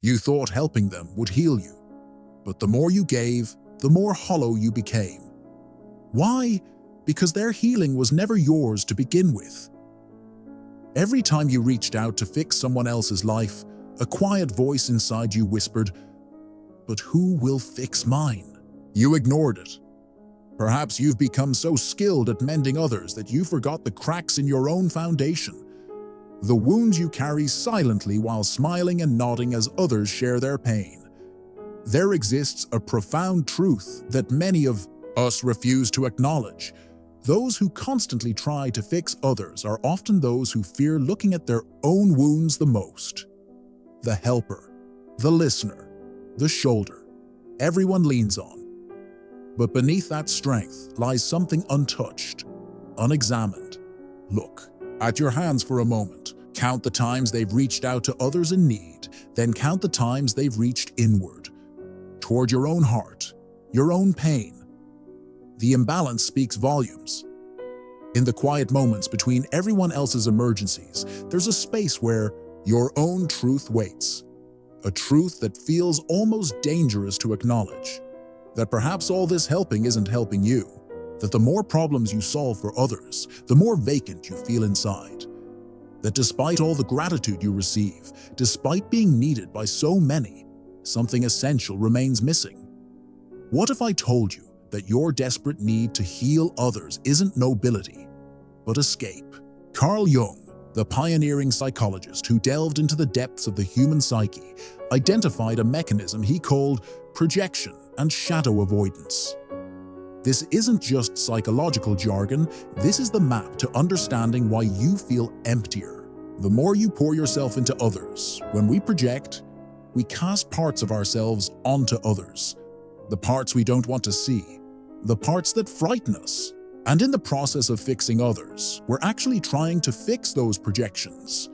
You thought helping them would heal you, but the more you gave, the more hollow you became. Why? Because their healing was never yours to begin with. Every time you reached out to fix someone else's life, a quiet voice inside you whispered, "But who will fix mine?" You ignored it. Perhaps you've become so skilled at mending others that you forgot the cracks in your own foundation, the wounds you carry silently while smiling and nodding as others share their pain. There exists a profound truth that many of us refuse to acknowledge. Those who constantly try to fix others are often those who fear looking at their own wounds the most. The helper, the listener, the shoulder, everyone leans on. But beneath that strength lies something untouched, unexamined. Look at your hands for a moment. Count the times they've reached out to others in need, then count the times they've reached inward, toward your own heart, your own pain. The imbalance speaks volumes. In the quiet moments between everyone else's emergencies, there's a space where your own truth waits. A truth that feels almost dangerous to acknowledge. That perhaps all this helping isn't helping you. That the more problems you solve for others, the more vacant you feel inside. That despite all the gratitude you receive, despite being needed by so many, something essential remains missing. What if I told you that your desperate need to heal others isn't nobility, but escape? Carl Jung, the pioneering psychologist who delved into the depths of the human psyche, identified a mechanism he called projection and shadow avoidance. This isn't just psychological jargon, this is the map to understanding why you feel emptier. The more you pour yourself into others, when we project, we cast parts of ourselves onto others. The parts we don't want to see, the parts that frighten us. And in the process of fixing others, we're actually trying to fix those projections,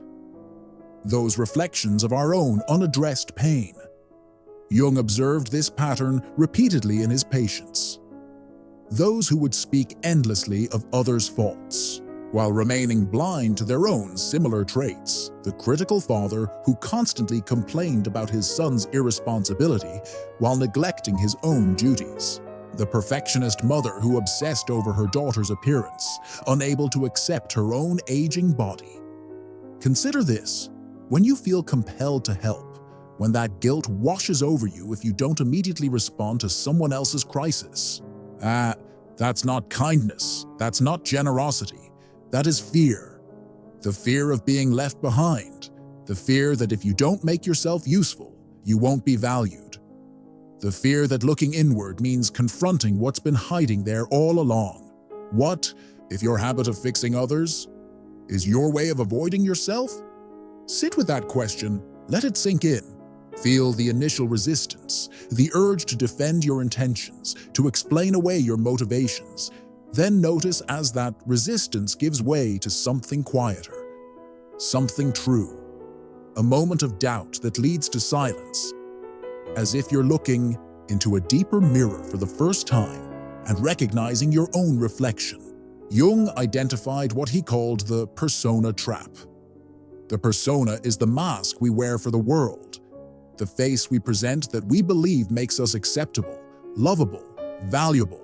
those reflections of our own unaddressed pain. Jung observed this pattern repeatedly in his patients. Those who would speak endlessly of others' faults, while remaining blind to their own similar traits. The critical father who constantly complained about his son's irresponsibility while neglecting his own duties. The perfectionist mother who obsessed over her daughter's appearance, unable to accept her own aging body. Consider this: when you feel compelled to help, when that guilt washes over you if you don't immediately respond to someone else's crisis. That's not kindness, that's not generosity, that is fear. The fear of being left behind, the fear that if you don't make yourself useful, you won't be valued. The fear that looking inward means confronting what's been hiding there all along. What if your habit of fixing others is your way of avoiding yourself? Sit with that question, let it sink in. Feel the initial resistance, the urge to defend your intentions, to explain away your motivations. Then notice as that resistance gives way to something quieter, something true, a moment of doubt that leads to silence, as if you're looking into a deeper mirror for the first time and recognizing your own reflection. Jung identified what he called the persona trap. The persona is the mask we wear for the world, the face we present that we believe makes us acceptable, lovable, valuable.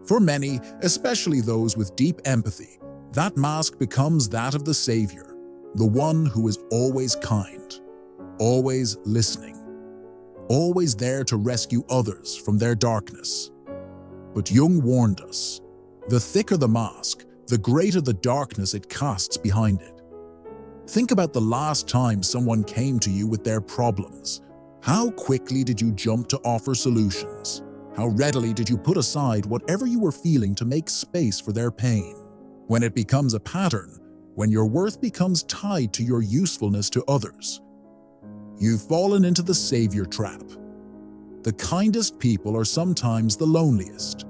For many, especially those with deep empathy, that mask becomes that of the savior, the one who is always kind, always listening, always there to rescue others from their darkness. But Jung warned us, the thicker the mask, the greater the darkness it casts behind it. Think about the last time someone came to you with their problems. How quickly did you jump to offer solutions? How readily did you put aside whatever you were feeling to make space for their pain? When it becomes a pattern, when your worth becomes tied to your usefulness to others, you've fallen into the savior trap. The kindest people are sometimes the loneliest,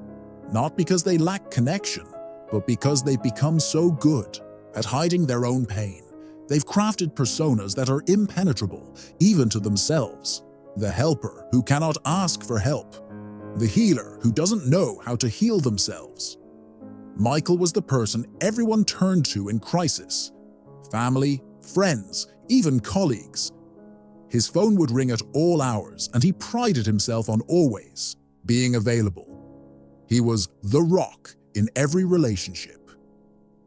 not because they lack connection, but because they've become so good at hiding their own pain. They've crafted personas that are impenetrable, even to themselves. The helper who cannot ask for help. The healer who doesn't know how to heal themselves. Michael was the person everyone turned to in crisis. Family, friends, even colleagues. His phone would ring at all hours, and he prided himself on always being available. He was the rock in every relationship.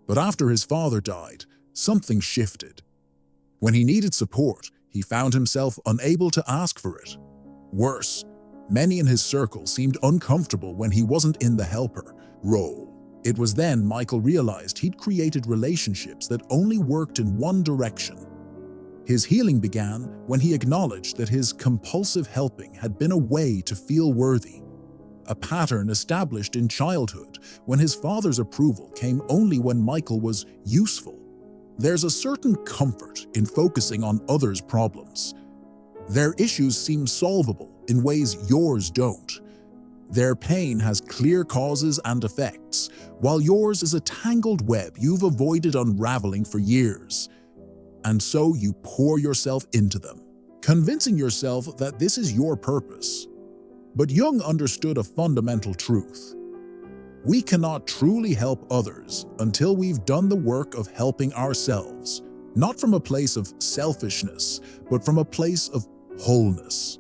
But after his father died, something shifted. When he needed support, he found himself unable to ask for it. Worse, many in his circle seemed uncomfortable when he wasn't in the helper role. It was then Michael realized he'd created relationships that only worked in one direction. His healing began when he acknowledged that his compulsive helping had been a way to feel worthy, a pattern established in childhood when his father's approval came only when Michael was useful. There's a certain comfort in focusing on others' problems. Their issues seem solvable in ways yours don't. Their pain has clear causes and effects, while yours is a tangled web you've avoided unraveling for years. And so you pour yourself into them, convincing yourself that this is your purpose. But Jung understood a fundamental truth. We cannot truly help others until we've done the work of helping ourselves, not from a place of selfishness, but from a place of wholeness.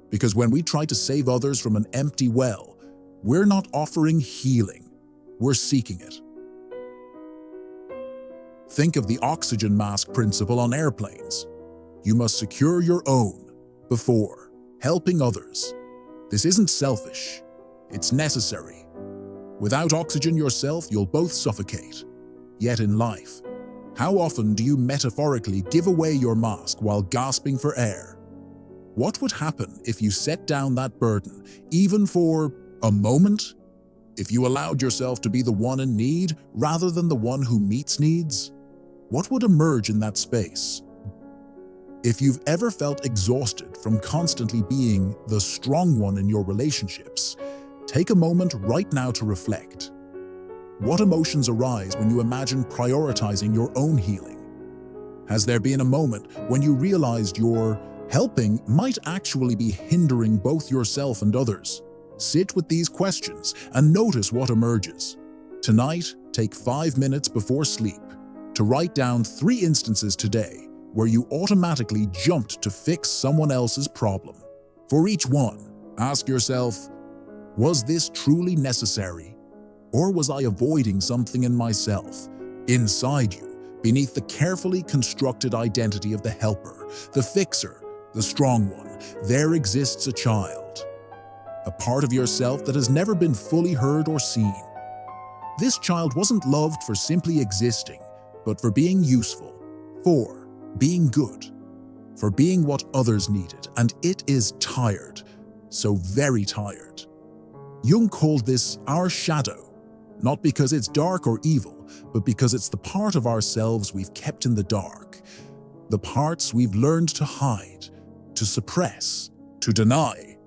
Because when we try to save others from an empty well, we're not offering healing, we're seeking it. Think of the oxygen mask principle on airplanes. You must secure your own before helping others. This isn't selfish, it's necessary. Without oxygen yourself, you'll both suffocate. Yet in life, how often do you metaphorically give away your mask while gasping for air? What would happen if you set down that burden, even for a moment? If you allowed yourself to be the one in need rather than the one who meets needs? What would emerge in that space? If you've ever felt exhausted from constantly being the strong one in your relationships, take a moment right now to reflect. What emotions arise when you imagine prioritizing your own healing? Has there been a moment when you realized your helping might actually be hindering both yourself and others? Sit with these questions and notice what emerges. Tonight, take 5 minutes before sleep to write down 3 instances today where you automatically jumped to fix someone else's problem. For each one, ask yourself, was this truly necessary? Or was I avoiding something in myself? Inside you, beneath the carefully constructed identity of the helper, the fixer, the strong one, there exists a child. A part of yourself that has never been fully heard or seen. This child wasn't loved for simply existing, but for being useful, for being good, for being what others needed, and it is tired, so very tired. Jung called this our shadow, not because it's dark or evil, but because it's the part of ourselves we've kept in the dark, the parts we've learned to hide, to suppress, to deny.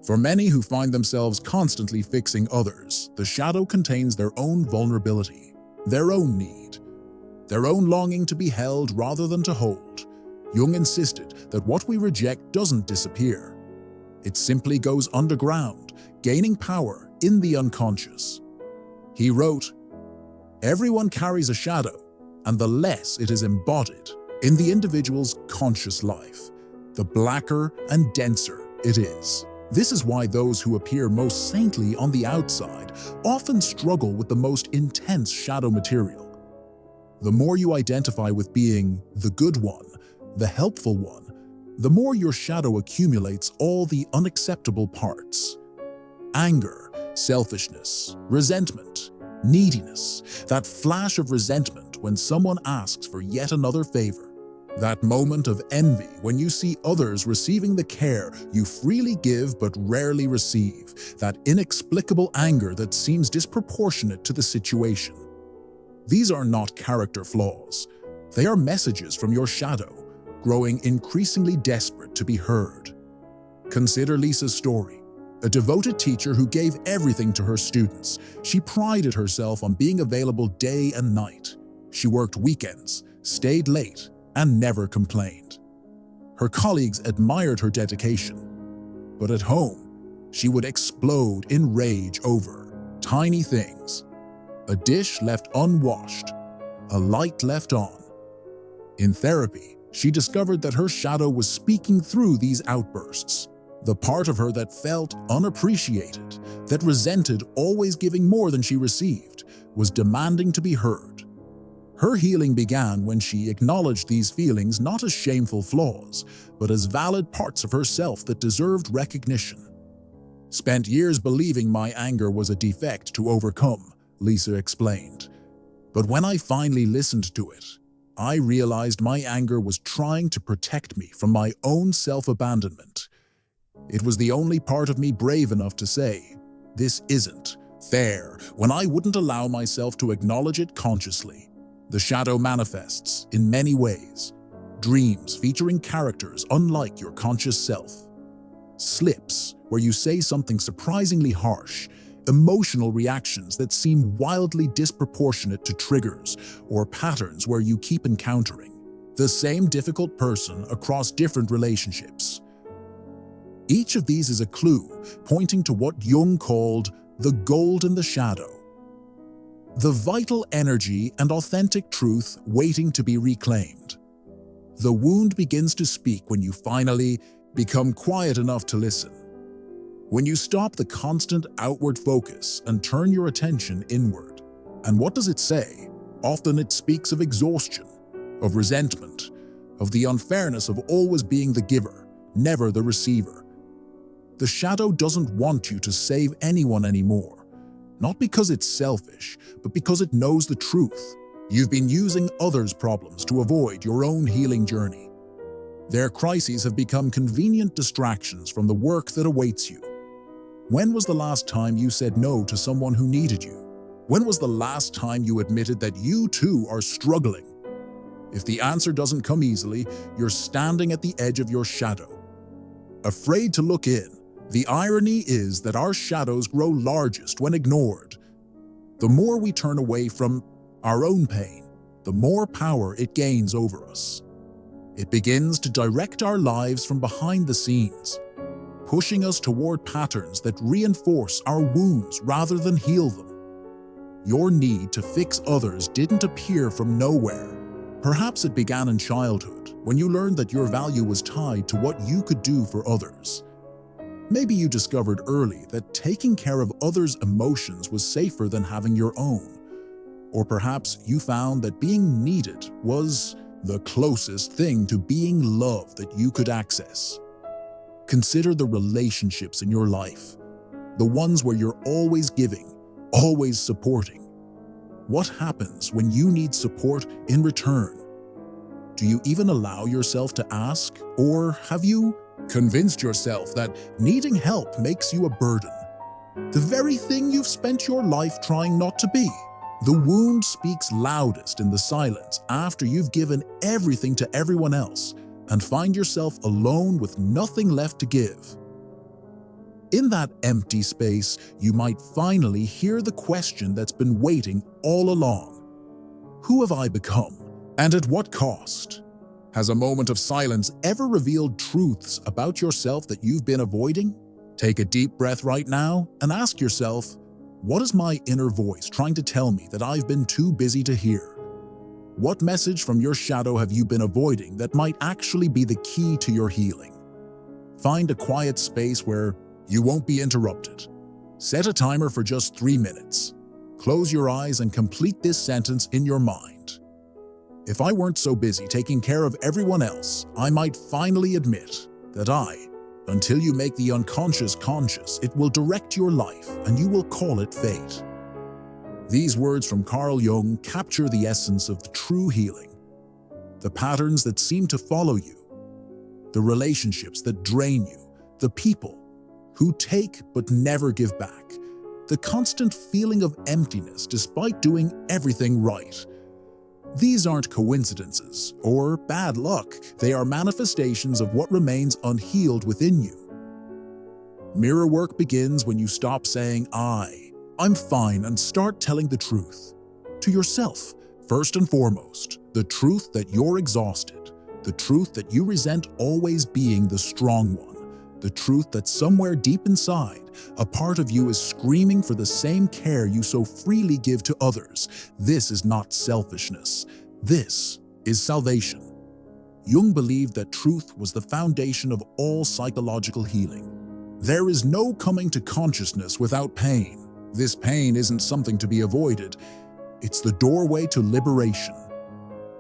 For many who find themselves constantly fixing others, the shadow contains their own vulnerability, their own need, their own longing to be held rather than to hold. Jung insisted that what we reject doesn't disappear. It simply goes underground, gaining power in the unconscious. He wrote, "Everyone carries a shadow, and the less it is embodied in the individual's conscious life, the blacker and denser it is. This is why those who appear most saintly on the outside often struggle with the most intense shadow material. The more you identify with being the good one, the helpful one, the more your shadow accumulates all the unacceptable parts. Anger, selfishness, resentment, neediness, that flash of resentment when someone asks for yet another favor, that moment of envy when you see others receiving the care you freely give but rarely receive, that inexplicable anger that seems disproportionate to the situation. These are not character flaws. They are messages from your shadow, growing increasingly desperate to be heard. Consider Lisa's story. A devoted teacher who gave everything to her students. She prided herself on being available day and night. She worked weekends, stayed late, and never complained. Her colleagues admired her dedication. But at home, she would explode in rage over tiny things. A dish left unwashed, a light left on. In therapy, she discovered that her shadow was speaking through these outbursts. The part of her that felt unappreciated, that resented always giving more than she received, was demanding to be heard. Her healing began when she acknowledged these feelings not as shameful flaws, but as valid parts of herself that deserved recognition. "Spent years believing my anger was a defect to overcome," Lisa explained. "But when I finally listened to it, I realized my anger was trying to protect me from my own self-abandonment. It was the only part of me brave enough to say, 'This isn't fair,' when I wouldn't allow myself to acknowledge it consciously." The shadow manifests in many ways. Dreams featuring characters unlike your conscious self. Slips where you say something surprisingly harsh. Emotional reactions that seem wildly disproportionate to triggers or patterns where you keep encountering the same difficult person across different relationships. Each of these is a clue pointing to what Jung called the gold in the shadow. The vital energy and authentic truth waiting to be reclaimed. The wound begins to speak when you finally become quiet enough to listen. When you stop the constant outward focus and turn your attention inward. And what does it say? Often it speaks of exhaustion, of resentment, of the unfairness of always being the giver, never the receiver. The shadow doesn't want you to save anyone anymore. Not because it's selfish, but because it knows the truth. You've been using others' problems to avoid your own healing journey. Their crises have become convenient distractions from the work that awaits you. When was the last time you said no to someone who needed you? When was the last time you admitted that you too are struggling? If the answer doesn't come easily, you're standing at the edge of your shadow, afraid to look in. The irony is that our shadows grow largest when ignored. The more we turn away from our own pain, the more power it gains over us. It begins to direct our lives from behind the scenes, pushing us toward patterns that reinforce our wounds rather than heal them. Your need to fix others didn't appear from nowhere. Perhaps it began in childhood, when you learned that your value was tied to what you could do for others. Maybe you discovered early that taking care of others' emotions was safer than having your own. Or perhaps you found that being needed was the closest thing to being loved that you could access. Consider the relationships in your life, the ones where you're always giving, always supporting. What happens when you need support in return? Do you even allow yourself to ask, or have you convinced yourself that needing help makes you a burden? The very thing you've spent your life trying not to be. The wound speaks loudest in the silence after you've given everything to everyone else and find yourself alone with nothing left to give. In that empty space, you might finally hear the question that's been waiting all along. Who have I become? And at what cost? Has a moment of silence ever revealed truths about yourself that you've been avoiding? Take a deep breath right now and ask yourself, what is my inner voice trying to tell me that I've been too busy to hear? What message from your shadow have you been avoiding that might actually be the key to your healing? Find a quiet space where you won't be interrupted. Set a timer for just 3 minutes. Close your eyes and complete this sentence in your mind. If I weren't so busy taking care of everyone else, I might finally admit that until you make the unconscious conscious, it will direct your life and you will call it fate. These words from Carl Jung capture the essence of the true healing. The patterns that seem to follow you, the relationships that drain you, the people who take but never give back, the constant feeling of emptiness despite doing everything right. These aren't coincidences or bad luck. They are manifestations of what remains unhealed within you. Mirror work begins when you stop saying, I'm fine, and start telling the truth. To yourself, first and foremost, the truth that you're exhausted, the truth that you resent always being the strong one, the truth that somewhere deep inside, a part of you is screaming for the same care you so freely give to others. This is not selfishness. This is salvation. Jung believed that truth was the foundation of all psychological healing. There is no coming to consciousness without pain. This pain isn't something to be avoided. It's the doorway to liberation.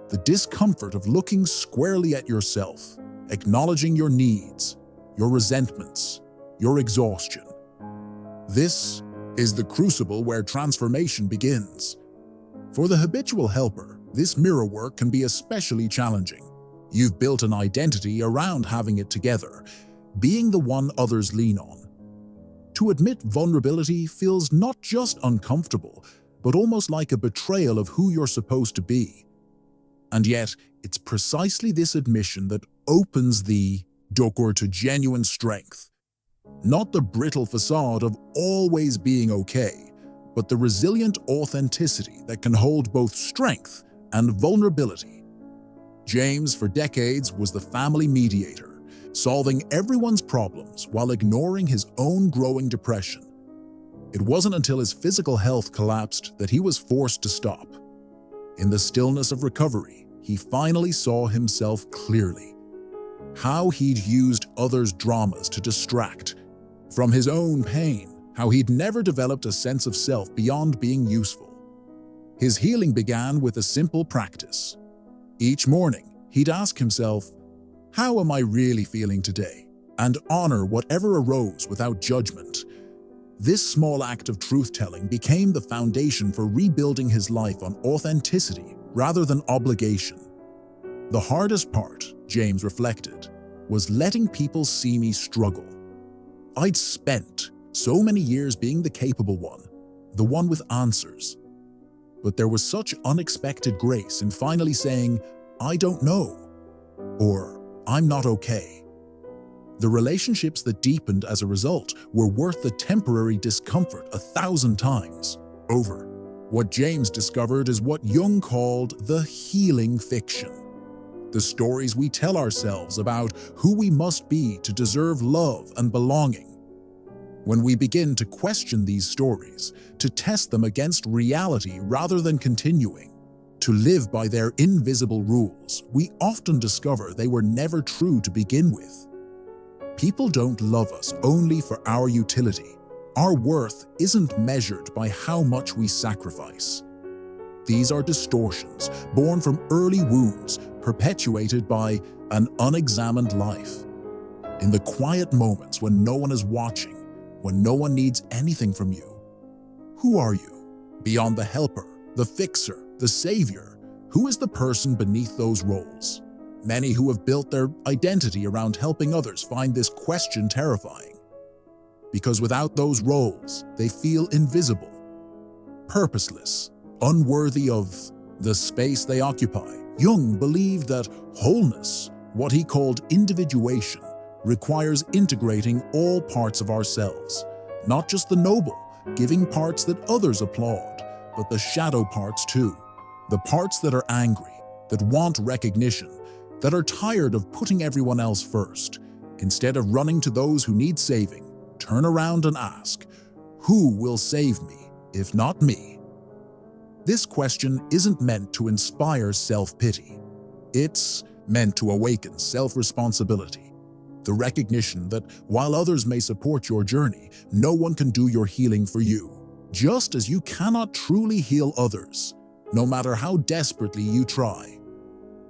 The discomfort of looking squarely at yourself, acknowledging your needs, your resentments, your exhaustion. This is the crucible where transformation begins. For the habitual helper, this mirror work can be especially challenging. You've built an identity around having it together, being the one others lean on. To admit vulnerability feels not just uncomfortable, but almost like a betrayal of who you're supposed to be. And yet, it's precisely this admission that opens the door to genuine strength. Not the brittle facade of always being okay, but the resilient authenticity that can hold both strength and vulnerability. James, for decades, was the family mediator, solving everyone's problems while ignoring his own growing depression. It wasn't until his physical health collapsed that he was forced to stop. In the stillness of recovery, he finally saw himself clearly. How he'd used others' dramas to distract from his own pain, how he'd never developed a sense of self beyond being useful. His healing began with a simple practice. Each morning, he'd ask himself, "How am I really feeling today?" and honor whatever arose without judgment. This small act of truth-telling became the foundation for rebuilding his life on authenticity rather than obligation. The hardest part, James reflected, was letting people see me struggle. I'd spent so many years being the capable one, the one with answers. But there was such unexpected grace in finally saying, "I don't know," or "I'm not okay." The relationships that deepened as a result were worth the temporary discomfort 1,000 times over. What James discovered is what Jung called the healing fiction. The stories we tell ourselves about who we must be to deserve love and belonging. When we begin to question these stories, to test them against reality rather than continuing to live by their invisible rules, we often discover they were never true to begin with. People don't love us only for our utility. Our worth isn't measured by how much we sacrifice. These are distortions born from early wounds perpetuated by an unexamined life. In the quiet moments when no one is watching, when no one needs anything from you, who are you? Beyond the helper, the fixer, the savior, who is the person beneath those roles? Many who have built their identity around helping others find this question terrifying. Because without those roles, they feel invisible, purposeless, unworthy of the space they occupy. Jung believed that wholeness, what he called individuation, requires integrating all parts of ourselves, not just the noble, giving parts that others applaud, but the shadow parts too. The parts that are angry, that want recognition, that are tired of putting everyone else first. Instead of running to those who need saving, turn around and ask, who will save me, if not me? This question isn't meant to inspire self-pity. It's meant to awaken self-responsibility. The recognition that while others may support your journey, no one can do your healing for you. Just as you cannot truly heal others, no matter how desperately you try.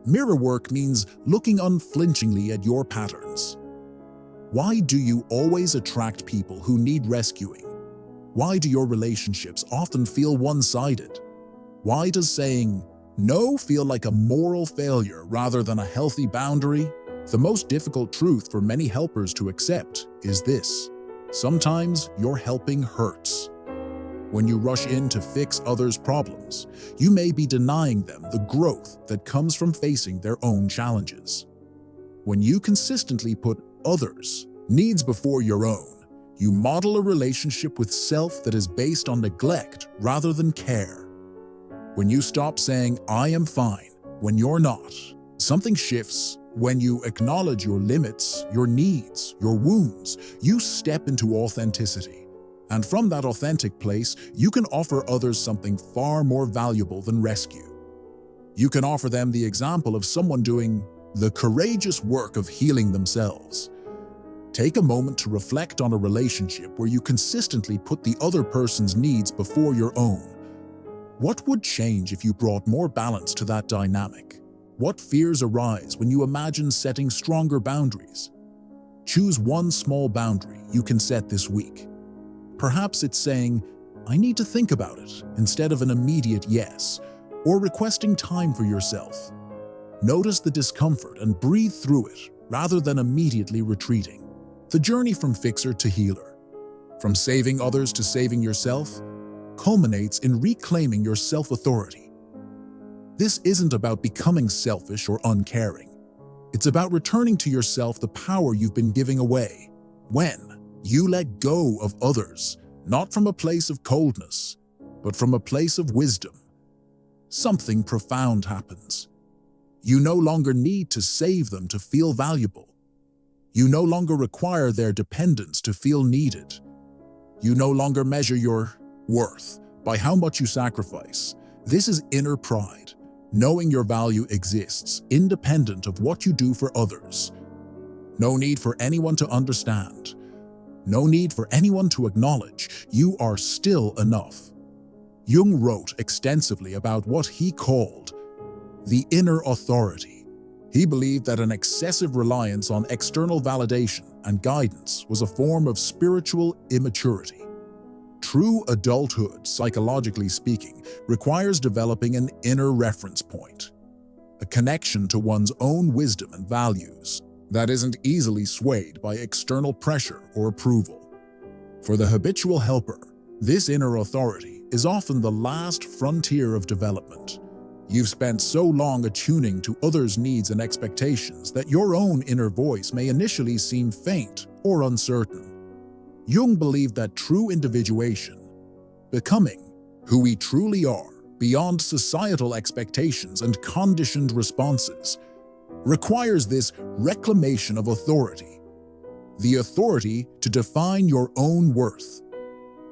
Mirror work means looking unflinchingly at your patterns. Why do you always attract people who need rescuing? Why do your relationships often feel one-sided? Why does saying no feel like a moral failure rather than a healthy boundary? The most difficult truth for many helpers to accept is this: sometimes your helping hurts. When you rush in to fix others' problems, you may be denying them the growth that comes from facing their own challenges. When you consistently put others' needs before your own, you model a relationship with self that is based on neglect rather than care. When you stop saying, "I am fine," when you're not, something shifts. When you acknowledge your limits, your needs, your wounds, you step into authenticity. And from that authentic place, you can offer others something far more valuable than rescue. You can offer them the example of someone doing the courageous work of healing themselves. Take a moment to reflect on a relationship where you consistently put the other person's needs before your own. What would change if you brought more balance to that dynamic? What fears arise when you imagine setting stronger boundaries? Choose one small boundary you can set this week. Perhaps it's saying, "I need to think about it," instead of an immediate yes, or requesting time for yourself. Notice the discomfort and breathe through it rather than immediately retreating. The journey from fixer to healer, from saving others to saving yourself, culminates in reclaiming your self-authority. This isn't about becoming selfish or uncaring. It's about returning to yourself the power you've been giving away. When you let go of others, not from a place of coldness, but from a place of wisdom, something profound happens. You no longer need to save them to feel valuable. You no longer require their dependence to feel needed. You no longer measure your worth by how much you sacrifice. This is inner pride, knowing your value exists independent of what you do for others. No need for anyone to understand. No need for anyone to acknowledge you are still enough. Jung wrote extensively about what he called the inner authority. He believed that an excessive reliance on external validation and guidance was a form of spiritual immaturity. True adulthood, psychologically speaking, requires developing an inner reference point, a connection to one's own wisdom and values that isn't easily swayed by external pressure or approval. For the habitual helper, this inner authority is often the last frontier of development. You've spent so long attuning to others' needs and expectations that your own inner voice may initially seem faint or uncertain. Jung believed that true individuation, becoming who we truly are beyond societal expectations and conditioned responses, requires this reclamation of authority. The authority to define your own worth.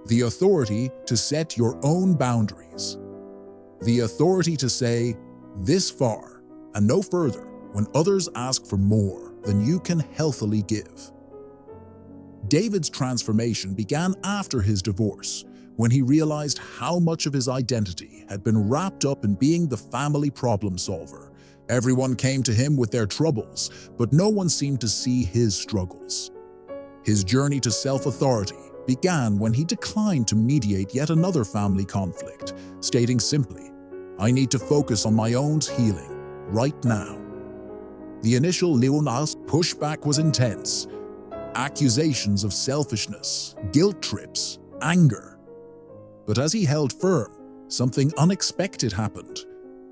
The authority to set your own boundaries. The authority to say, "This far and no further," when others ask for more than you can healthily give. David's transformation began after his divorce, when he realized how much of his identity had been wrapped up in being the family problem solver. Everyone came to him with their troubles, but no one seemed to see his struggles. His journey to self-authority began when he declined to mediate yet another family conflict, stating simply, "I need to focus on my own healing right now." The initial Leon's pushback was intense. Accusations of selfishness, guilt trips, anger. But as he held firm, something unexpected happened.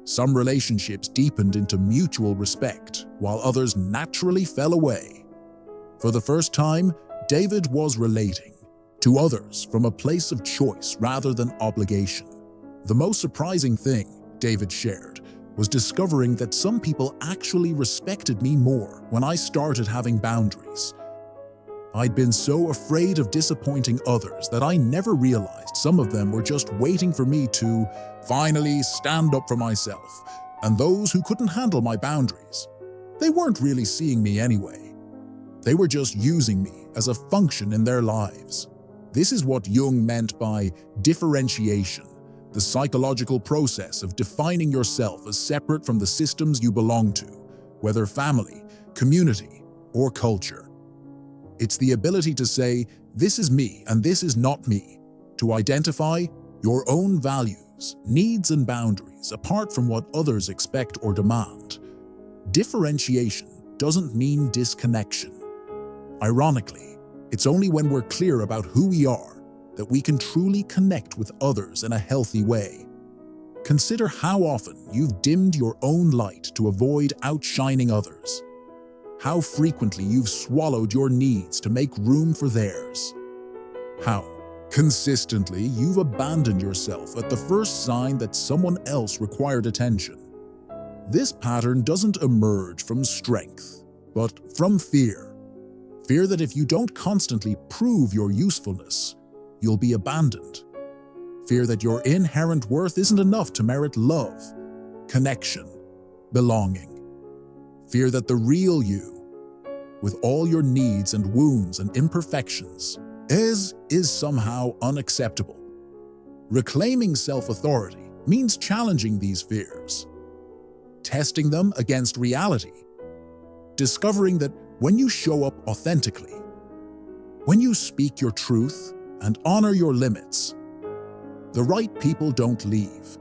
Some relationships deepened into mutual respect, while others naturally fell away. For the first time, David was relating to others from a place of choice rather than obligation. The most surprising thing, David shared, was discovering that some people actually respected me more when I started having boundaries. I'd been so afraid of disappointing others that I never realized some of them were just waiting for me to finally stand up for myself. And those who couldn't handle my boundaries, they weren't really seeing me anyway. They were just using me as a function in their lives. This is what Jung meant by differentiation, the psychological process of defining yourself as separate from the systems you belong to, whether family, community, or culture. It's the ability to say, "This is me and this is not me," to identify your own values, needs, and boundaries apart from what others expect or demand. Differentiation doesn't mean disconnection. Ironically, it's only when we're clear about who we are that we can truly connect with others in a healthy way. Consider how often you've dimmed your own light to avoid outshining others. How frequently you've swallowed your needs to make room for theirs. How consistently you've abandoned yourself at the first sign that someone else required attention. This pattern doesn't emerge from strength, but from fear. Fear that if you don't constantly prove your usefulness, you'll be abandoned. Fear that your inherent worth isn't enough to merit love, connection, belonging. Fear that the real you, with all your needs and wounds and imperfections, is somehow unacceptable. Reclaiming self-authority means challenging these fears, testing them against reality, discovering that when you show up authentically, when you speak your truth and honor your limits, the right people don't leave.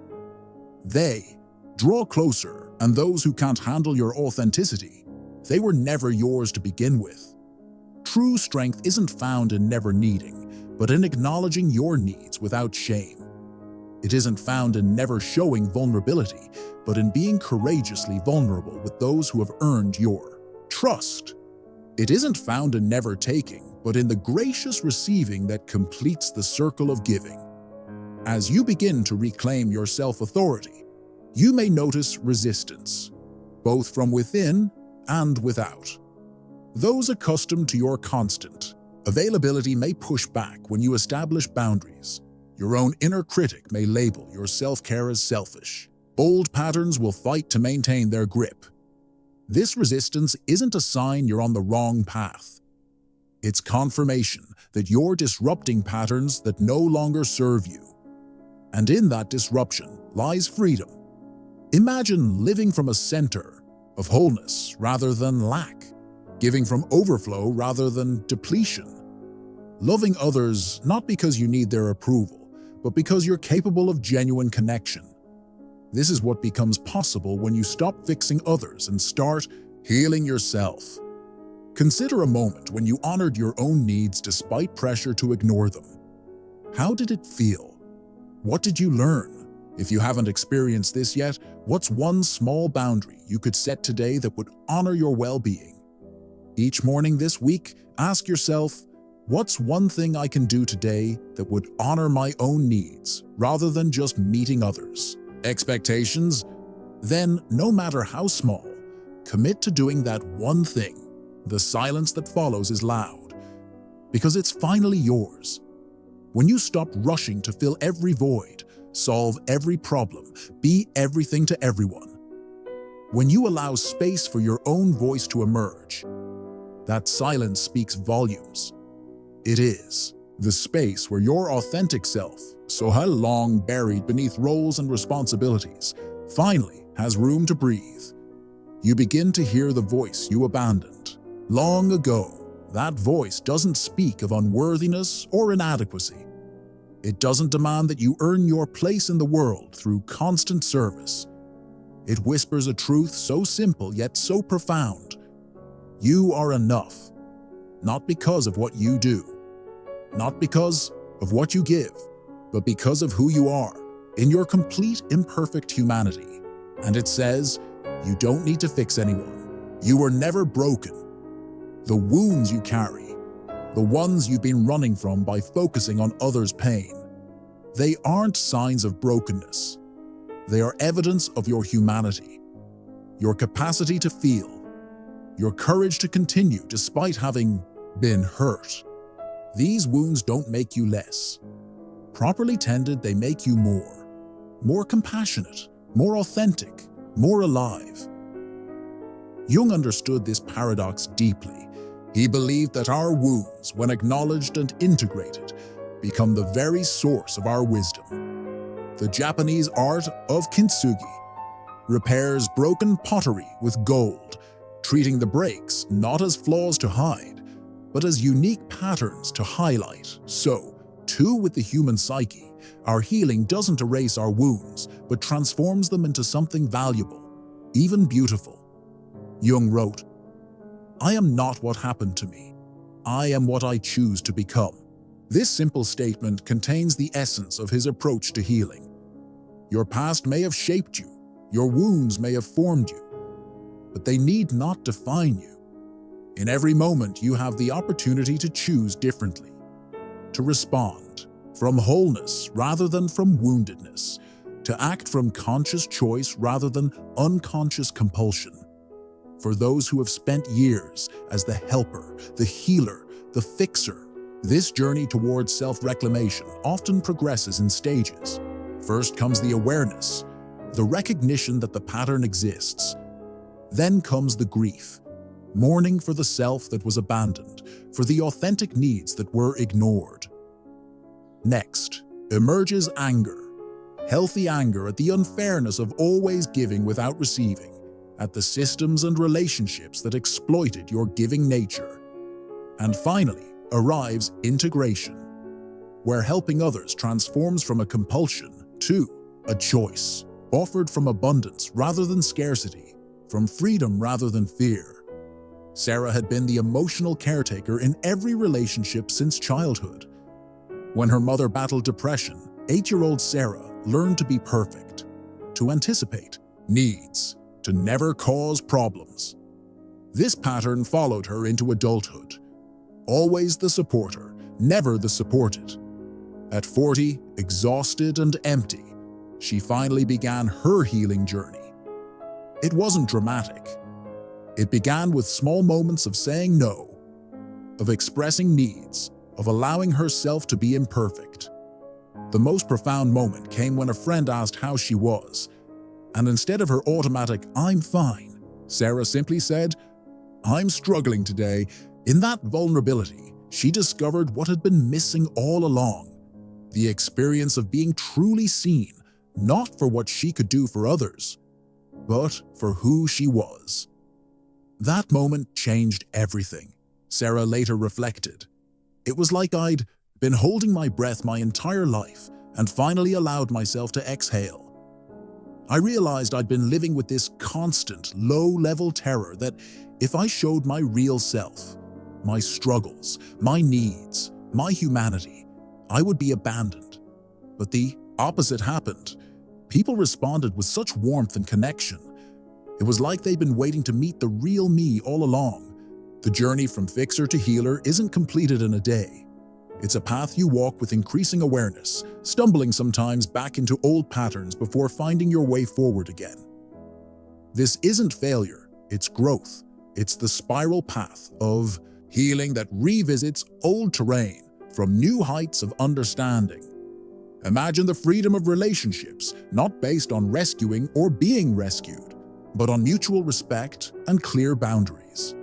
They draw closer, and those who can't handle your authenticity, they were never yours to begin with. True strength isn't found in never needing, but in acknowledging your needs without shame. It isn't found in never showing vulnerability, but in being courageously vulnerable with those who have earned your trust. It isn't found in never taking, but in the gracious receiving that completes the circle of giving. As you begin to reclaim your self-authority, you may notice resistance, both from within and without. Those accustomed to your constant availability may push back when you establish boundaries. Your own inner critic may label your self-care as selfish. Old patterns will fight to maintain their grip. This resistance isn't a sign you're on the wrong path. It's confirmation that you're disrupting patterns that no longer serve you. And in that disruption lies freedom. Imagine living from a center of wholeness rather than lack, giving from overflow rather than depletion, loving others not because you need their approval, but because you're capable of genuine connection. This is what becomes possible when you stop fixing others and start healing yourself. Consider a moment when you honored your own needs despite pressure to ignore them. How did it feel? What did you learn? If you haven't experienced this yet, what's one small boundary you could set today that would honor your well-being? Each morning this week, ask yourself, what's one thing I can do today that would honor my own needs rather than just meeting others' expectations? Then, no matter how small, commit to doing that one thing. The silence that follows is loud, because it's finally yours. When you stop rushing to fill every void, solve every problem, be everything to everyone, when you allow space for your own voice to emerge, that silence speaks volumes. It is the space where your authentic self, so how long buried beneath roles and responsibilities, finally has room to breathe. You begin to hear the voice you abandoned long ago. That voice doesn't speak of unworthiness or inadequacy. It doesn't demand that you earn your place in the world through constant service. It whispers a truth so simple yet so profound. You are enough, not because of what you do, not because of what you give, but because of who you are in your complete imperfect humanity. And it says, you don't need to fix anyone. You were never broken. The wounds you carry, the ones you've been running from by focusing on others' pain, they aren't signs of brokenness. They are evidence of your humanity, your capacity to feel, your courage to continue despite having been hurt. These wounds don't make you less. Properly tended, they make you more compassionate, more authentic, more alive. Jung understood this paradox deeply. He believed that our wounds, when acknowledged and integrated, become the very source of our wisdom. The Japanese art of kintsugi repairs broken pottery with gold, treating the breaks not as flaws to hide, but as unique patterns to highlight. So, too with the human psyche, our healing doesn't erase our wounds, but transforms them into something valuable, even beautiful. Jung wrote, "I am not what happened to me. I am what I choose to become." This simple statement contains the essence of his approach to healing. Your past may have shaped you, your wounds may have formed you, but they need not define you. In every moment, you have the opportunity to choose differently, to respond from wholeness rather than from woundedness, to act from conscious choice rather than unconscious compulsion. For those who have spent years as the helper, the healer, the fixer, this journey towards self-reclamation often progresses in stages. First comes the awareness, the recognition that the pattern exists. Then comes the grief, mourning for the self that was abandoned, for the authentic needs that were ignored. Next emerges anger, healthy anger at the unfairness of always giving without receiving, at the systems and relationships that exploited your giving nature. And finally arrives integration, where helping others transforms from a compulsion to a choice, offered from abundance rather than scarcity, from freedom rather than fear. Sarah had been the emotional caretaker in every relationship since childhood. When her mother battled depression, 8-year-old Sarah learned to be perfect, to anticipate needs, to never cause problems. This pattern followed her into adulthood. Always the supporter, never the supported. At 40, exhausted and empty, she finally began her healing journey. It wasn't dramatic. It began with small moments of saying no, of expressing needs, of allowing herself to be imperfect. The most profound moment came when a friend asked how she was, and instead of her automatic "I'm fine," Sarah simply said, "I'm struggling today." In that vulnerability, she discovered what had been missing all along: the experience of being truly seen, not for what she could do for others, but for who she was. That moment changed everything, Sarah later reflected. It was like I'd been holding my breath my entire life and finally allowed myself to exhale. I realized I'd been living with this constant, low-level terror that if I showed my real self, my struggles, my needs, my humanity, I would be abandoned. But the opposite happened. People responded with such warmth and connection. It was like they'd been waiting to meet the real me all along. The journey from fixer to healer isn't completed in a day. It's a path you walk with increasing awareness, stumbling sometimes back into old patterns before finding your way forward again. This isn't failure, it's growth. It's the spiral path of healing that revisits old terrain from new heights of understanding. Imagine the freedom of relationships, not based on rescuing or being rescued, but on mutual respect and clear boundaries.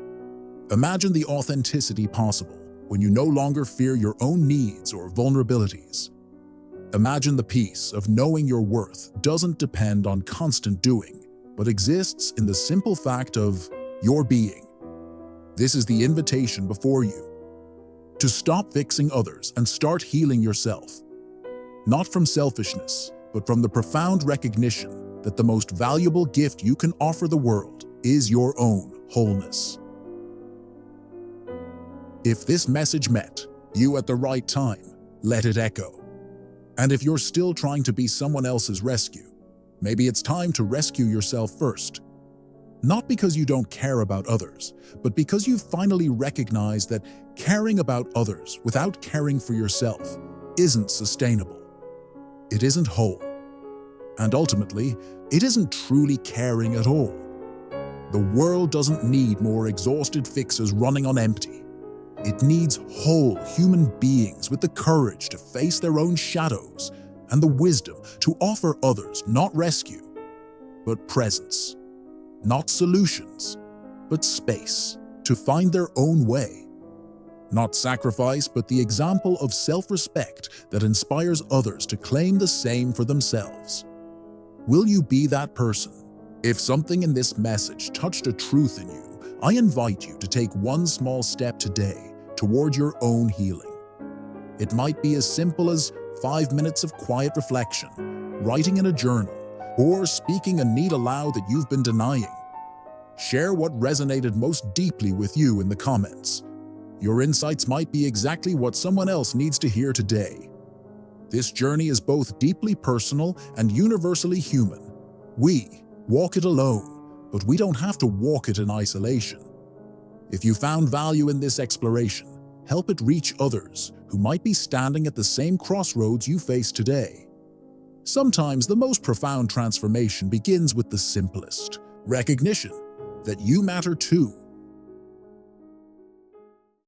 Imagine the authenticity possible when you no longer fear your own needs or vulnerabilities. Imagine the peace of knowing your worth doesn't depend on constant doing, but exists in the simple fact of your being. This is the invitation before you, to stop fixing others and start healing yourself. Not from selfishness, but from the profound recognition that the most valuable gift you can offer the world is your own wholeness. If this message met you at the right time, let it echo. And if you're still trying to be someone else's rescue, maybe it's time to rescue yourself first. Not because you don't care about others, but because you've finally recognized that caring about others without caring for yourself isn't sustainable. It isn't whole. And ultimately, it isn't truly caring at all. The world doesn't need more exhausted fixers running on empty. It needs whole human beings with the courage to face their own shadows and the wisdom to offer others not rescue, but presence. Not solutions, but space to find their own way. Not sacrifice, but the example of self-respect that inspires others to claim the same for themselves. Will you be that person? If something in this message touched a truth in you, I invite you to take one small step today toward your own healing. It might be as simple as 5 minutes of quiet reflection, writing in a journal, or speaking a need aloud that you've been denying. Share what resonated most deeply with you in the comments. Your insights might be exactly what someone else needs to hear today. This journey is both deeply personal and universally human. We walk it alone, but we don't have to walk it in isolation. If you found value in this exploration, help it reach others who might be standing at the same crossroads you face today. Sometimes the most profound transformation begins with the simplest: recognition that you matter too.